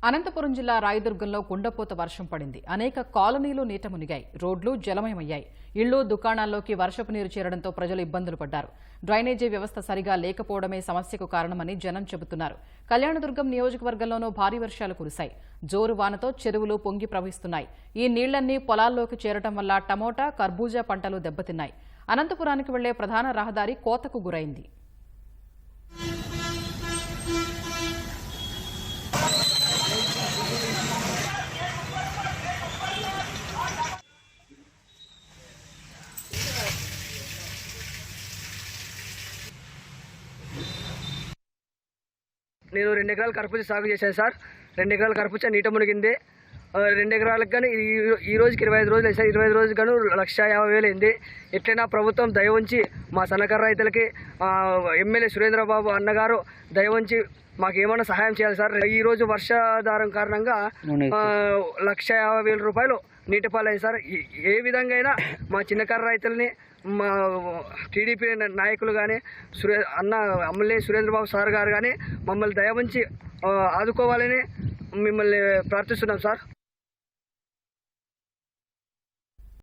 అనంతపురం జిల్లా రాయదుర్గంలో కుండపోత వర్షం పడింది. అనేక కాలనీలు నీట మునిగాయి. రోడ్లు జలమయమయ్యాయి. ఇళ్లు, దుకాణాల్లోకి వర్షపు నీరు చేరడంతో ప్రజలు ఇబ్బందులు పడ్డారు. డ్రైనేజీ వ్యవస్థ సరిగా లేకపోవడమే సమస్యకు కారణమని జనం చెబుతున్నారు. కళ్యాణదుర్గం నియోజకవర్గంలోనూ భారీ వర్షాలు కురిశాయి. జోరు వానతో చెరువులు పొంగి ప్రవహిస్తున్నాయి. ఈ నీళ్లన్నీ పొలాల్లోకి చేరటం వల్ల టమోటా, కర్బూజా పంటలు దెబ్బతిన్నాయి. అనంతపురానికి వెళ్లే ప్రధాన రహదారి కోతకు గురైంది. నేను 2 ఎకరాల కర్బూజ సాగు చేశాను సార్. 2 ఎకరాల కర్బూజ నీట మునిగింది. 2 ఎకరాలకు కానీ ఈ రోజుకి 25 రోజులు అయింది సార్. 25 రోజులు గాను 1,50,000 అయింది. ఎట్లయినా ప్రభుత్వం దయ ఉంచి మా సన్నకారు రైతులకి ఎమ్మెల్యే సురేంద్రబాబు అన్నగారు దయ ఉంచి మాకు ఏమైనా సహాయం చేయాలి సార్. ఈ రోజు వర్షాధారం కారణంగా 1,50,000 రూపాయలు నీటి పాలైంది సార్. ఏ విధంగా అయినా మా చిన్నకారు రైతులని మా టీడీపీ నాయకులు కానీ ఎమ్మెల్యే సురేంద్రబాబు సార్ గారు కానీ మమ్మల్ని దయ ఉంచి ఆదుకోవాలని మిమ్మల్ని ప్రార్థిస్తున్నాం సార్.